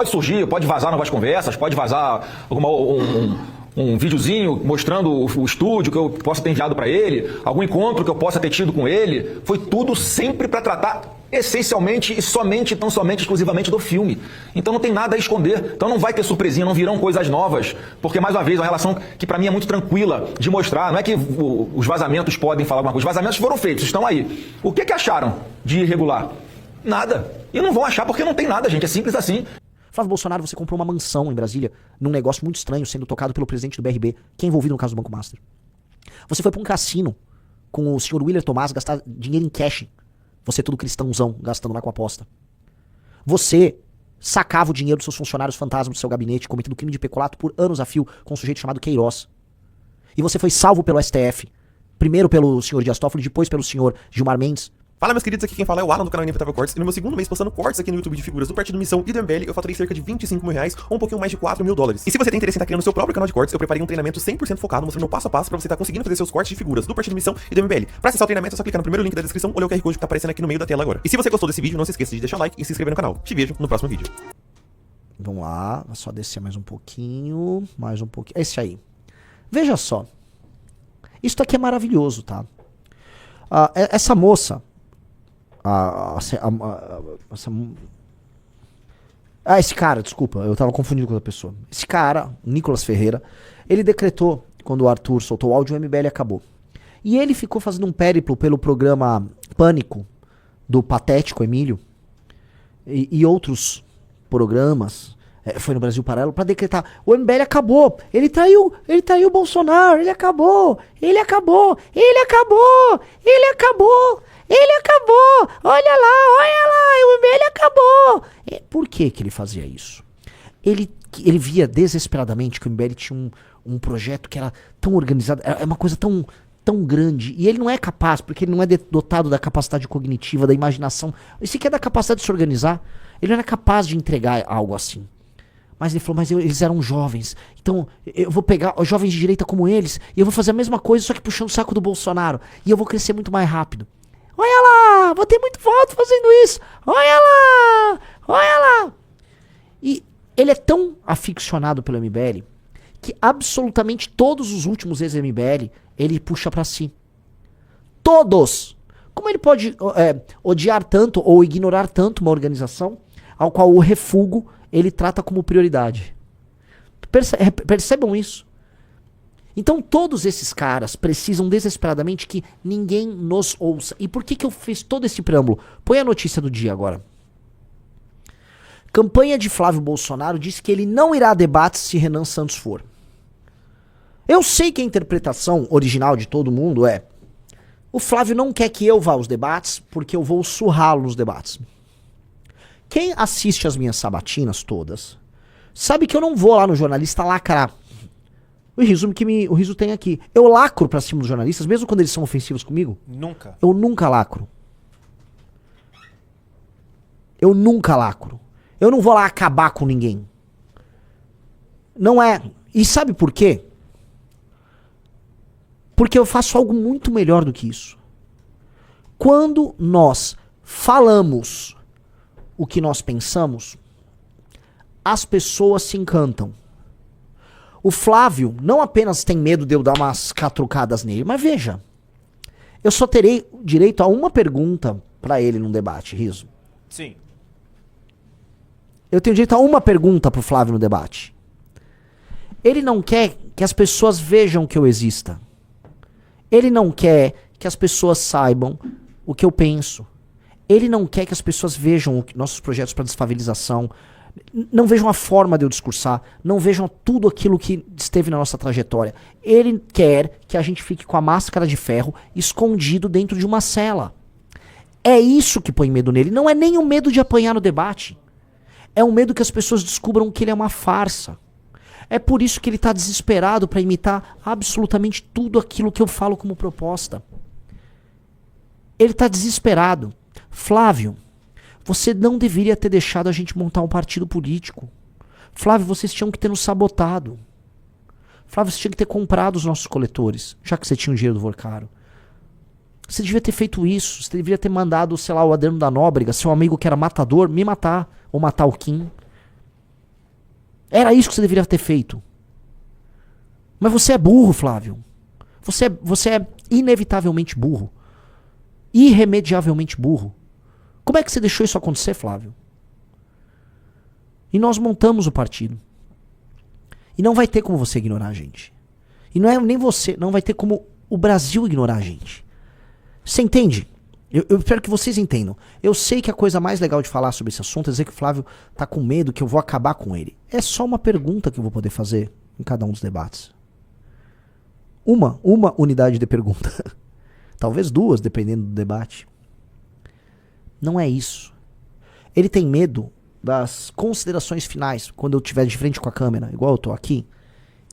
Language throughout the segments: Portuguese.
surgir, pode vazar novas conversas, pode vazar um videozinho mostrando o estúdio que eu possa ter enviado para ele, algum encontro que eu possa ter tido com ele. Foi tudo sempre para tratar essencialmente e somente, tão somente, exclusivamente do filme. Então não tem nada a esconder. Então não vai ter surpresinha, não virão coisas novas. Porque, mais uma vez, é uma relação que para mim é muito tranquila de mostrar. Não é que os vazamentos podem falar alguma coisa. Os vazamentos foram feitos, estão aí. O que acharam de irregular? Nada. E não vão achar porque não tem nada, gente. É simples assim. Flávio Bolsonaro, você comprou uma mansão em Brasília, num negócio muito estranho, sendo tocado pelo presidente do BRB, que é envolvido no caso do Banco Master. Você foi pra um cassino com o senhor Willer Tomás gastar dinheiro em cash. Você todo cristãozão, gastando lá com aposta. Você sacava o dinheiro dos seus funcionários fantasmas do seu gabinete, cometendo crime de peculato por anos a fio com um sujeito chamado Queiroz. E você foi salvo pelo STF, primeiro pelo senhor Dias Toffoli, depois pelo senhor Gilmar Mendes. Fala, meus queridos, aqui quem fala é o Alan do canal Inevitável Cortes, e no meu segundo mês postando cortes aqui no YouTube de figuras do Partido Missão e do MBL, eu faturei cerca de 25 mil reais, ou um pouquinho mais de 4 mil dólares. E se você tem interesse em estar criando seu próprio canal de cortes, eu preparei um treinamento 100% focado, mostrando passo a passo pra você estar conseguindo fazer seus cortes de figuras do Partido Missão e do MBL. Pra acessar o treinamento é só clicar no primeiro link da descrição ou ler o QR Code que tá aparecendo aqui no meio da tela agora. E se você gostou desse vídeo, não se esqueça de deixar o like e se inscrever no canal. Te vejo no próximo vídeo. Vamos lá, vou só descer mais um pouquinho, esse aí. Veja só. Isso aqui é maravilhoso, tá? Essa moça... esse cara, desculpa, eu tava confundindo com outra pessoa. Esse cara, Nicolas Ferreira, ele decretou, quando o Arthur soltou o áudio, o MBL acabou. E ele ficou fazendo um périplo pelo programa Pânico, do Patético Emílio, e outros programas, foi no Brasil Paralelo, pra decretar, o MBL acabou, ele traiu o Bolsonaro, ele acabou, olha lá, o MBL acabou. Por que ele fazia isso? Ele via desesperadamente que o MBL tinha um projeto que era tão organizado, é uma coisa tão grande, e ele não é capaz, porque ele não é dotado da capacidade cognitiva, da imaginação, e sequer da capacidade de se organizar, ele não era capaz de entregar algo assim. Mas ele falou, eles eram jovens, então eu vou pegar os jovens de direita como eles, e eu vou fazer a mesma coisa, só que puxando o saco do Bolsonaro, e eu vou crescer muito mais rápido. Olha lá, vou ter muito voto fazendo isso. Olha lá. E ele é tão aficionado pelo MBL que absolutamente todos os últimos ex-MBL ele puxa pra si. Todos. Como ele pode odiar tanto ou ignorar tanto uma organização ao qual o refúgio ele trata como prioridade? Percebam isso. Então todos esses caras precisam desesperadamente que ninguém nos ouça. E por que eu fiz todo esse preâmbulo? Põe a notícia do dia agora. Campanha de Flávio Bolsonaro diz que ele não irá a debates se Renan Santos for. Eu sei que a interpretação original de todo mundo é: o Flávio não quer que eu vá aos debates porque eu vou surrá-lo nos debates. Quem assiste as minhas sabatinas todas sabe que eu não vou lá no jornalista lacrar. O Riso tem aqui. Eu lacro pra cima dos jornalistas, mesmo quando eles são ofensivos comigo? Nunca. Eu nunca lacro. Eu não vou lá acabar com ninguém. Não é. E sabe por quê? Porque eu faço algo muito melhor do que isso. Quando nós falamos o que nós pensamos, as pessoas se encantam. O Flávio não apenas tem medo de eu dar umas catrucadas nele, mas veja, eu só terei direito a uma pergunta pra ele num debate, Riso. Sim. Eu tenho direito a uma pergunta pro Flávio no debate. Ele não quer que as pessoas vejam que eu exista. Ele não quer que as pessoas saibam o que eu penso. Ele não quer que as pessoas vejam nossos projetos para desfavelização, não vejam a forma de eu discursar, não vejam tudo aquilo que esteve na nossa trajetória. Ele quer que a gente fique com a máscara de ferro escondido dentro de uma cela. É isso que põe medo nele. Não é nem o medo de apanhar no debate. É o medo que as pessoas descubram que ele é uma farsa. É por isso que ele está desesperado para imitar absolutamente tudo aquilo que eu falo como proposta. Ele está desesperado. Flávio, você não deveria ter deixado a gente montar um partido político. Flávio, vocês tinham que ter nos sabotado. Flávio, você tinha que ter comprado os nossos coletores, já que você tinha o dinheiro do Vorcaro. Você devia ter feito isso. Você deveria ter mandado, sei lá, o Adriano da Nóbrega, seu amigo que era matador, me matar. Ou matar o Kim. Era isso que você deveria ter feito. Mas você é burro, Flávio. Você é inevitavelmente burro. Irremediavelmente burro. Como é que você deixou isso acontecer, Flávio? E nós montamos o partido. E não vai ter como você ignorar a gente. E não é nem você, não vai ter como o Brasil ignorar a gente. Você entende? Eu espero que vocês entendam. Eu sei que a coisa mais legal de falar sobre esse assunto é dizer que o Flávio tá com medo que eu vou acabar com ele. É só uma pergunta que eu vou poder fazer em cada um dos debates. Uma unidade de pergunta. Talvez duas, dependendo do debate. Não é isso. Ele tem medo das considerações finais, quando eu estiver de frente com a câmera, igual eu tô aqui,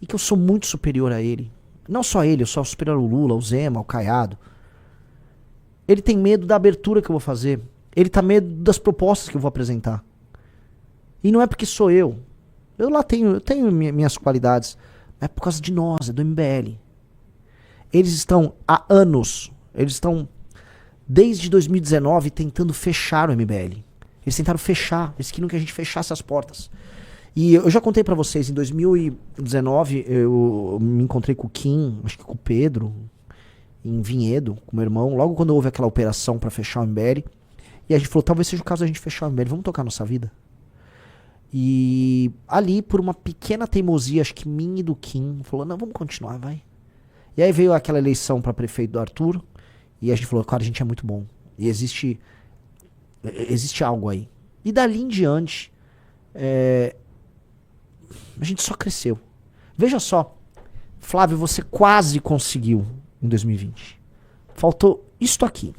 e que eu sou muito superior a ele. Não só ele, eu sou superior ao Lula, ao Zema, ao Caiado. Ele tem medo da abertura que eu vou fazer. Ele tá medo das propostas que eu vou apresentar. E não é porque sou eu. Eu tenho minhas qualidades. É por causa de nós, é do MBL. Eles estão há anos, eles estão desde 2019 tentando fechar o MBL. Eles tentaram fechar, eles queriam que a gente fechasse as portas. E eu já contei pra vocês, em 2019 eu me encontrei com o Kim, acho que com o Pedro, em Vinhedo, com meu irmão, logo quando houve aquela operação pra fechar o MBL. E a gente falou, talvez seja o caso da gente fechar o MBL, vamos tocar nossa vida. E ali, por uma pequena teimosia, acho que minha e do Kim, falou, não, vamos continuar, vai. E aí veio aquela eleição pra prefeito do Arthur, e a gente falou, cara, a gente é muito bom. E existe algo aí. E dali em diante, a gente só cresceu. Veja só, Flávio, você quase conseguiu em 2020. Faltou isto aqui.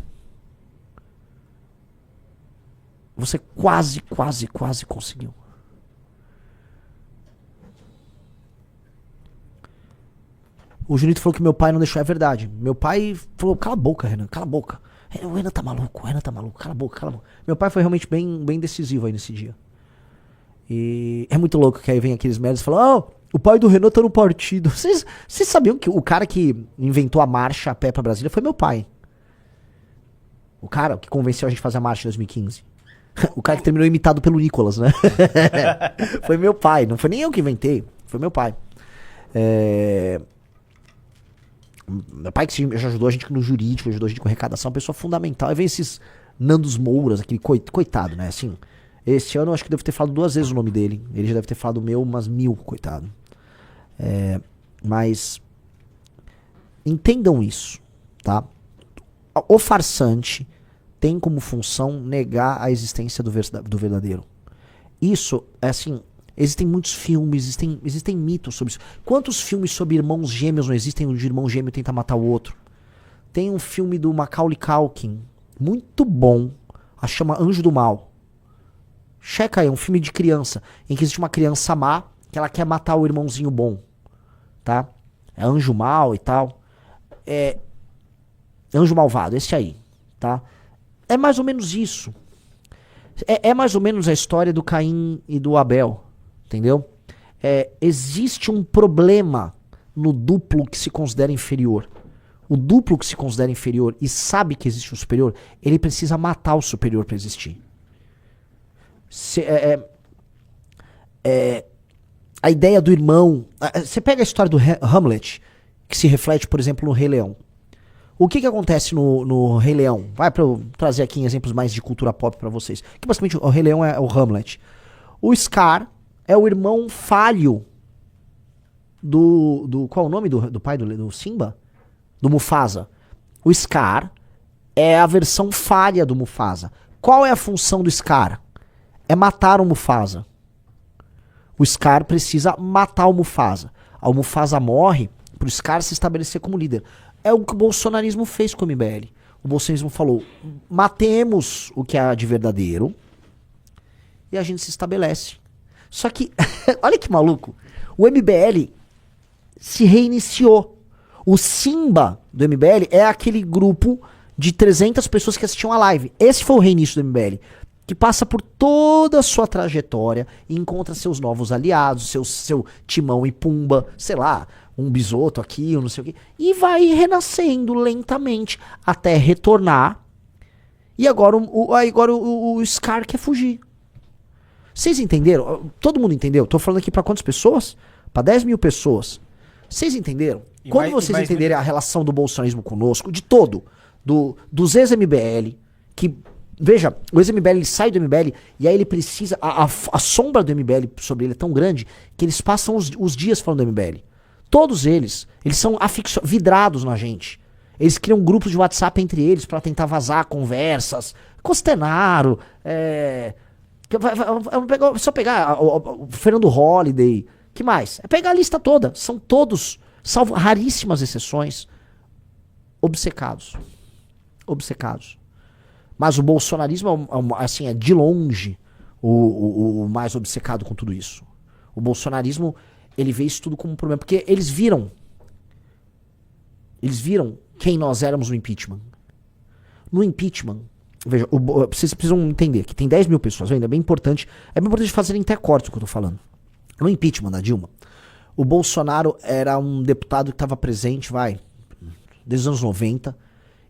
Você quase conseguiu. O Junito falou que meu pai não deixou, é verdade. Meu pai falou, cala a boca, Renan, cala a boca. O Renan tá maluco, cala a boca. Meu pai foi realmente bem decisivo aí nesse dia. E é muito louco que aí vem aqueles merdas e falam, o pai do Renan tá no partido. Vocês sabiam que o cara que inventou a marcha a pé pra Brasília foi meu pai? O cara que convenceu a gente a fazer a marcha em 2015. O cara que terminou imitado pelo Nicolas, né? Foi meu pai, não foi nem eu que inventei, foi meu pai. Meu pai que já ajudou a gente no jurídico, ajudou a gente com arrecadação, uma pessoa fundamental. Aí vem esses Nandos Mouras, aquele coitado, né? Assim, esse ano eu acho que devo ter falado 2 vezes o nome dele. Ele já deve ter falado o meu umas 1000, coitado. Mas entendam isso, tá? O farsante tem como função negar a existência do verdadeiro. Isso, é assim, existem muitos filmes, existem mitos sobre isso. Quantos filmes sobre irmãos gêmeos não existem onde o irmão gêmeo tenta matar o outro? Tem um filme do Macaulay Culkin, muito bom, chama Anjo do Mal. Checa aí, é um filme de criança, em que existe uma criança má, que ela quer matar o irmãozinho bom, tá? É Anjo Mal e tal. Anjo Malvado, esse aí, tá? É mais ou menos isso. É mais ou menos a história do Caim e do Abel, entendeu? Existe um problema no duplo que se considera inferior. O duplo que se considera inferior e sabe que existe um superior, ele precisa matar o superior para existir. A ideia do irmão... Você pega a história do Hamlet, que se reflete, por exemplo, no Rei Leão. O que acontece no Rei Leão? Vai pra eu trazer aqui exemplos mais de cultura pop pra vocês. Que basicamente o Rei Leão é o Hamlet. O Scar é o irmão falho do qual é o nome do pai do Simba? Do Mufasa. O Scar é a versão falha do Mufasa. Qual é a função do Scar? É matar o Mufasa. O Scar precisa matar o Mufasa. O Mufasa morre pro Scar se estabelecer como líder. É o que o bolsonarismo fez com o MBL. O bolsonarismo falou, matemos o que há de verdadeiro e a gente se estabelece. Só que, olha que maluco, o MBL se reiniciou. O Simba do MBL é aquele grupo de 300 pessoas que assistiam a live. Esse foi o reinício do MBL, que passa por toda a sua trajetória e encontra seus novos aliados, seu Timão e Pumba, sei lá, um Bisoto aqui, não sei o quê, e vai renascendo lentamente até retornar. E agora o Scar quer fugir. Vocês entenderam? Todo mundo entendeu? Tô falando aqui pra quantas pessoas? Pra 10 mil pessoas. Vocês entenderam? Quando vocês entenderem a relação do bolsonarismo conosco, de todo, dos ex-MBL, que, veja, o ex-MBL ele sai do MBL e aí ele precisa, a sombra do MBL sobre ele é tão grande que eles passam os dias falando do MBL. Todos eles são vidrados na gente. Eles criam grupos de WhatsApp entre eles pra tentar vazar conversas. Costenaro, só pegar o Fernando Holliday, que mais? É pegar a lista toda. São todos, salvo raríssimas exceções, obcecados. Obcecados. Mas o bolsonarismo assim, é de longe o mais obcecado com tudo isso. O bolsonarismo, ele vê isso tudo como um problema. Porque eles viram quem nós éramos no impeachment. No impeachment, veja, vocês precisam entender que tem 10 mil pessoas, ainda é bem importante fazerem até corte o que eu tô falando. No impeachment da Dilma, o Bolsonaro era um deputado que estava presente, desde os anos 90,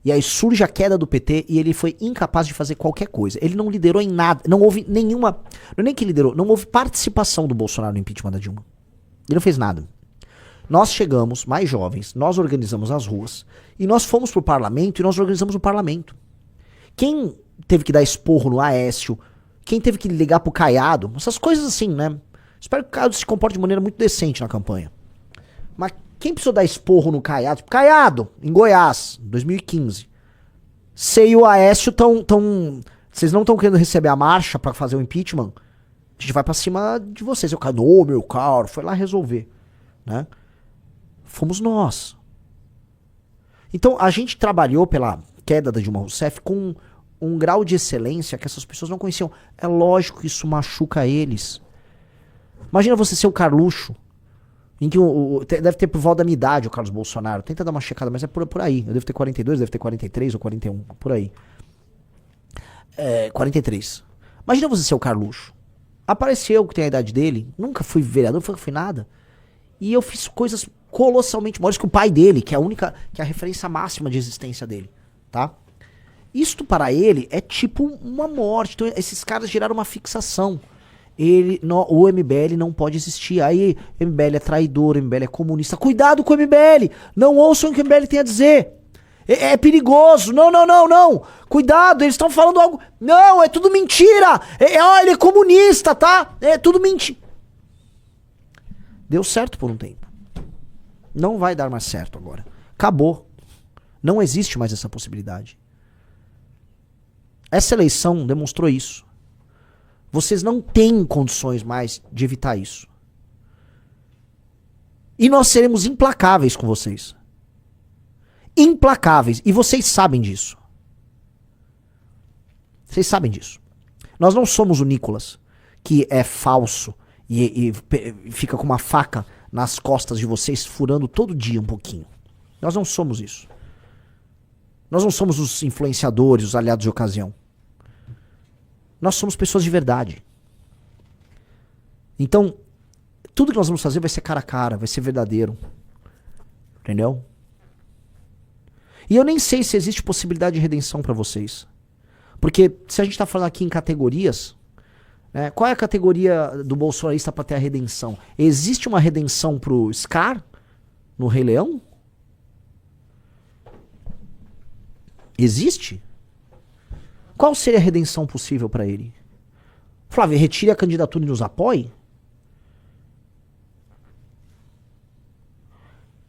e aí surge a queda do PT e ele foi incapaz de fazer qualquer coisa. Ele não liderou em nada, não houve nenhuma, não é nem que liderou, não houve participação do Bolsonaro no impeachment da Dilma. Ele não fez nada. Nós chegamos, mais jovens, nós organizamos as ruas, e nós fomos pro parlamento e nós organizamos o parlamento. Quem teve que dar esporro no Aécio, quem teve que ligar pro Caiado, essas coisas assim, né? Espero que o Caiado se comporte de maneira muito decente na campanha. Mas quem precisou dar esporro no Caiado? Caiado, em Goiás, 2015. Você e o Aécio vocês não estão querendo receber a marcha pra fazer o impeachment? A gente vai pra cima de vocês. Eu falei, meu caro, foi lá resolver, né? Fomos nós. Então, a gente trabalhou pela queda da Dilma Rousseff com um grau de excelência que essas pessoas não conheciam. É lógico que isso machuca eles. Imagina você ser o Carluxo, em que deve ter por volta da minha idade o Carlos Bolsonaro. Tenta dar uma checada, mas é por aí. Eu devo ter 42, deve ter 43 ou 41, por aí. 43. Imagina você ser o Carluxo. Apareceu que tem a idade dele, nunca fui vereador, nunca fui nada. E eu fiz coisas colossalmente maiores que o pai dele, que é a referência máxima de existência dele, tá? Isto para ele é tipo uma morte. Então esses caras geraram uma fixação. O MBL não pode existir. Aí MBL é traidor, MBL é comunista. Cuidado com o MBL! Não ouçam o que o MBL tem a dizer. É perigoso. Não. Cuidado, eles estão falando algo. Não, é tudo mentira. Ele é comunista, tá? É tudo mentira. Deu certo por um tempo. Não vai dar mais certo agora. Acabou. Não existe mais essa possibilidade. Essa eleição demonstrou isso. Vocês não têm condições mais de evitar isso. E nós seremos implacáveis com vocês. Implacáveis. E vocês sabem disso. Vocês sabem disso. Nós não somos o Nicolas, que é falso e fica com uma faca nas costas de vocês, furando todo dia um pouquinho. Nós não somos isso. Nós não somos os influenciadores, os aliados de ocasião. Nós somos pessoas de verdade. Então, tudo que nós vamos fazer vai ser cara a cara, vai ser verdadeiro. Entendeu? E eu nem sei se existe possibilidade de redenção pra vocês. Porque se a gente tá falando aqui em categorias, né, qual é a categoria do bolsonarista pra ter a redenção? Existe uma redenção pro Scar no Rei Leão? Existe? Qual seria a redenção possível pra ele? Flávio, retire a candidatura e nos apoie?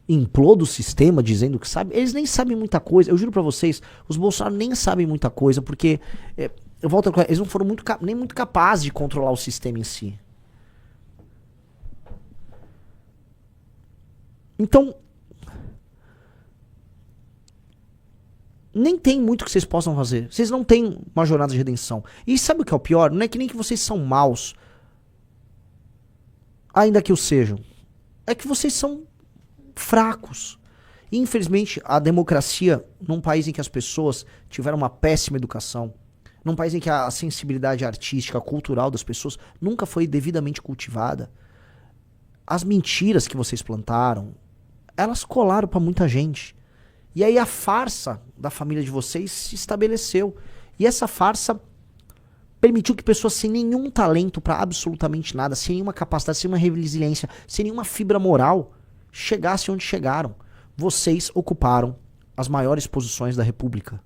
Imploda o sistema dizendo que sabe? Eles nem sabem muita coisa. Eu juro pra vocês, os Bolsonaro nem sabem muita coisa, porque eu volto a falar, eles não foram nem muito capazes de controlar o sistema em si. Então, nem tem muito que vocês possam fazer. Vocês não têm uma jornada de redenção. E sabe o que é o pior? Não é que nem que vocês são maus, ainda que o sejam. É que vocês são fracos. E, infelizmente, a democracia, num país em que as pessoas tiveram uma péssima educação, num país em que a sensibilidade artística, cultural das pessoas nunca foi devidamente cultivada, as mentiras que vocês plantaram, elas colaram pra muita gente. E aí a farsa da família de vocês se estabeleceu. E essa farsa permitiu que pessoas sem nenhum talento pra absolutamente nada, sem nenhuma capacidade, sem nenhuma resiliência, sem nenhuma fibra moral, chegassem onde chegaram. Vocês ocuparam as maiores posições da República.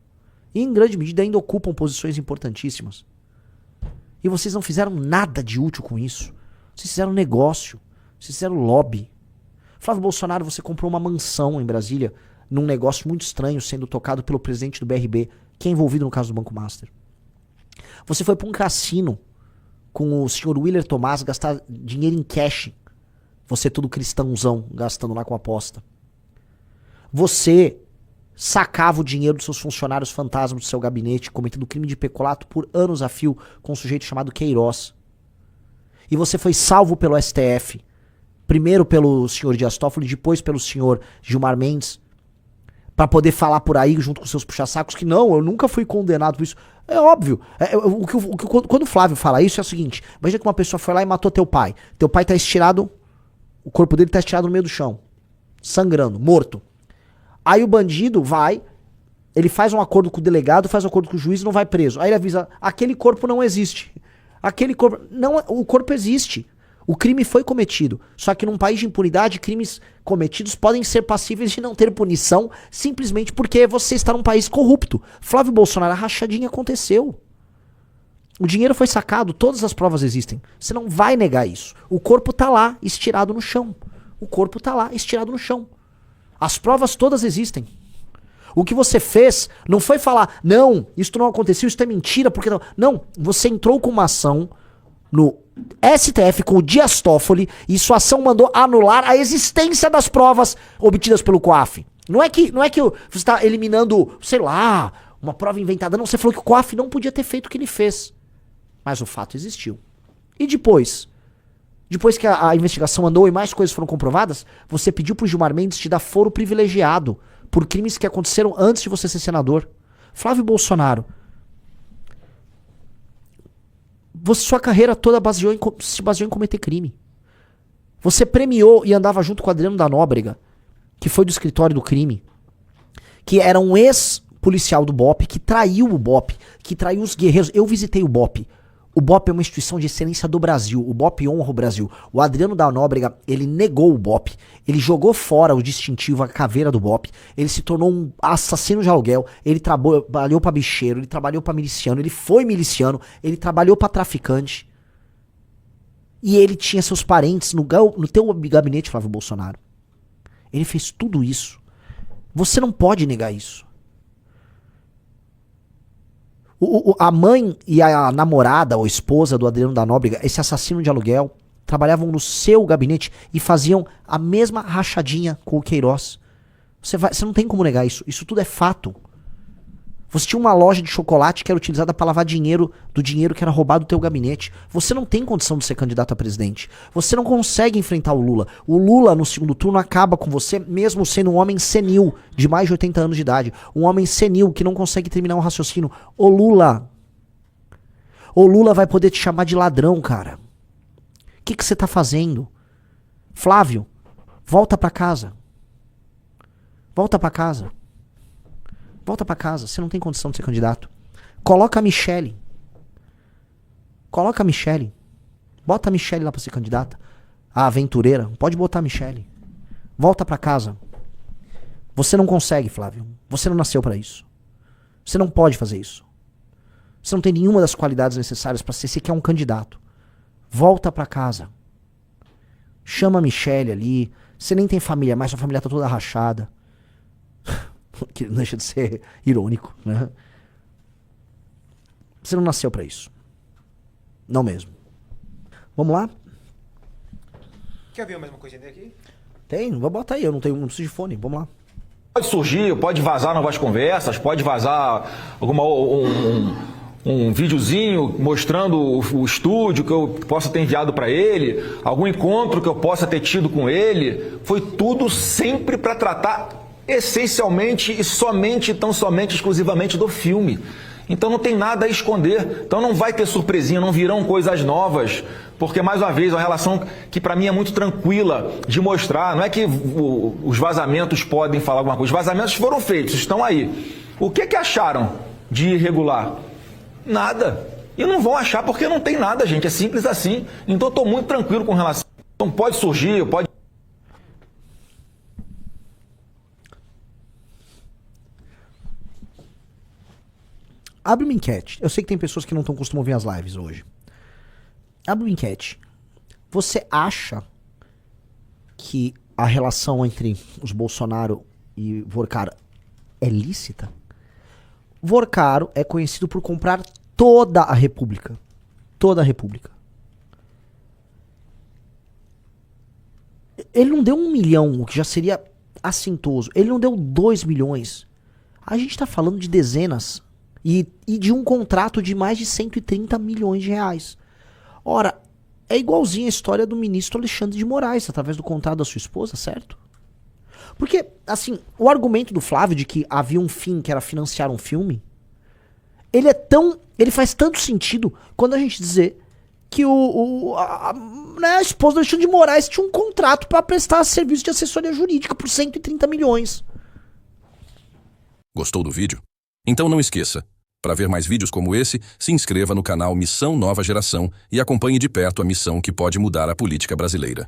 E em grande medida ainda ocupam posições importantíssimas. E vocês não fizeram nada de útil com isso. Vocês fizeram negócio. Vocês fizeram lobby. Flávio Bolsonaro, você comprou uma mansão em Brasília, num negócio muito estranho, sendo tocado pelo presidente do BRB, que é envolvido no caso do Banco Master. Você foi para um cassino com o senhor Willer Tomás gastar dinheiro em cash. Você todo cristãozão, gastando lá com aposta. Você sacava o dinheiro dos seus funcionários fantasmas do seu gabinete, cometendo crime de peculato por anos a fio com um sujeito chamado Queiroz. E você foi salvo pelo STF, primeiro pelo senhor Dias Toffoli, depois pelo senhor Gilmar Mendes, para poder falar por aí junto com seus puxa-sacos que não, eu nunca fui condenado por isso. É óbvio. Quando o Flávio fala isso é o seguinte, imagina que uma pessoa foi lá e matou teu pai. Teu pai tá estirado, o corpo dele tá estirado no meio do chão, sangrando, morto. Aí o bandido vai, ele faz um acordo com o delegado, faz um acordo com o juiz e não vai preso. Aí ele avisa, aquele corpo não existe. Aquele corpo... Não, o corpo existe. O crime foi cometido. Só que num país de impunidade, crimes cometidos podem ser passíveis de não ter punição simplesmente porque você está num país corrupto. Flávio Bolsonaro, a rachadinha aconteceu. O dinheiro foi sacado, todas as provas existem. Você não vai negar isso. O corpo tá lá, estirado no chão. O corpo tá lá, estirado no chão. As provas todas existem. O que você fez não foi falar, não, isso não aconteceu, isso é mentira, porque não. Não, você entrou com uma ação no STF com o Dias Toffoli e sua ação mandou anular a existência das provas obtidas pelo COAF. Não é que você está eliminando, sei lá, uma prova inventada. Não, você falou que o COAF não podia ter feito o que ele fez. Mas o fato existiu. E depois que a investigação andou e mais coisas foram comprovadas, você pediu pro Gilmar Mendes te dar foro privilegiado por crimes que aconteceram antes de você ser senador. Flávio Bolsonaro, sua carreira toda se baseou em cometer crime. Você premiou e andava junto com o Adriano da Nóbrega, que foi do escritório do crime, que era um ex-policial do BOPE, que traiu o BOPE, que traiu os guerreiros. Eu visitei o BOPE. O BOPE é uma instituição de excelência do Brasil. O BOPE honra o Brasil. O Adriano da Nóbrega, ele negou o BOPE. Ele jogou fora o distintivo, a caveira do BOPE. Ele se tornou um assassino de aluguel. Ele trabalhou pra bicheiro, ele trabalhou pra miliciano, ele foi miliciano, ele trabalhou pra traficante. E ele tinha seus parentes no teu gabinete, Flávio Bolsonaro. Ele fez tudo isso. Você não pode negar isso. A mãe e a namorada ou esposa do Adriano da Nóbrega, esse assassino de aluguel, trabalhavam no seu gabinete e faziam a mesma rachadinha com o Queiroz. Você não tem como negar isso. Isso tudo é fato. Você tinha uma loja de chocolate que era utilizada para lavar dinheiro do dinheiro que era roubado do teu gabinete. Você não tem condição de ser candidato a presidente. Você não consegue enfrentar o Lula. O Lula, no segundo turno, acaba com você, mesmo sendo um homem senil, de mais de 80 anos de idade. Um homem senil que não consegue terminar um raciocínio. O Lula vai poder te chamar de ladrão, cara. O que você tá fazendo? Flávio, volta pra casa. Volta pra casa. Volta pra casa, você não tem condição de ser candidato. Coloca a Michelle. Coloca a Michelle. Bota a Michelle lá pra ser candidata. A aventureira, pode botar a Michelle. Volta pra casa. Você não consegue, Flávio. Você não nasceu pra isso. Você não pode fazer isso. Você não tem nenhuma das qualidades necessárias pra ser sequer um candidato. Volta pra casa. Chama a Michelle ali. Você nem tem família mais, sua família tá toda rachada. Que não deixa de ser irônico, né? Você não nasceu pra isso. Não mesmo. Vamos lá? Quer ver a mesma coisa aqui? Tem, vou botar aí, eu não preciso de fone, vamos lá. Pode surgir, pode vazar novas conversas, pode vazar um videozinho mostrando o estúdio que eu possa ter enviado para ele, algum encontro que eu possa ter tido com ele. Foi tudo sempre para tratar essencialmente e somente, tão somente, exclusivamente do filme. Então não tem nada a esconder. Então não vai ter surpresinha, não virão coisas novas. Porque, mais uma vez, é uma relação que para mim é muito tranquila de mostrar. Não é que os vazamentos podem falar alguma coisa. Os vazamentos foram feitos, estão aí. O que acharam de irregular? Nada. E não vão achar porque não tem nada, gente. É simples assim. Então eu tô muito tranquilo com relação. Então pode surgir, pode. Abre uma enquete. Eu sei que tem pessoas que não estão acostumadas a ver as lives hoje. Abre uma enquete. Você acha que a relação entre os Bolsonaro e Vorcaro é lícita? Vorcaro é conhecido por comprar toda a República. Toda a República. Ele não deu 1 milhão, o que já seria assintoso. Ele não deu 2 milhões. A gente tá falando de dezenas. E de um contrato de mais de 130 milhões de reais. Ora, é igualzinho a história do ministro Alexandre de Moraes, através do contrato da sua esposa, certo? Porque, assim, o argumento do Flávio de que havia um fim que era financiar um filme, ele faz tanto sentido quando a gente dizer que a esposa do Alexandre de Moraes tinha um contrato para prestar serviço de assessoria jurídica por 130 milhões. Gostou do vídeo? Então não esqueça, para ver mais vídeos como esse, se inscreva no canal Missão Nova Geração e acompanhe de perto a missão que pode mudar a política brasileira.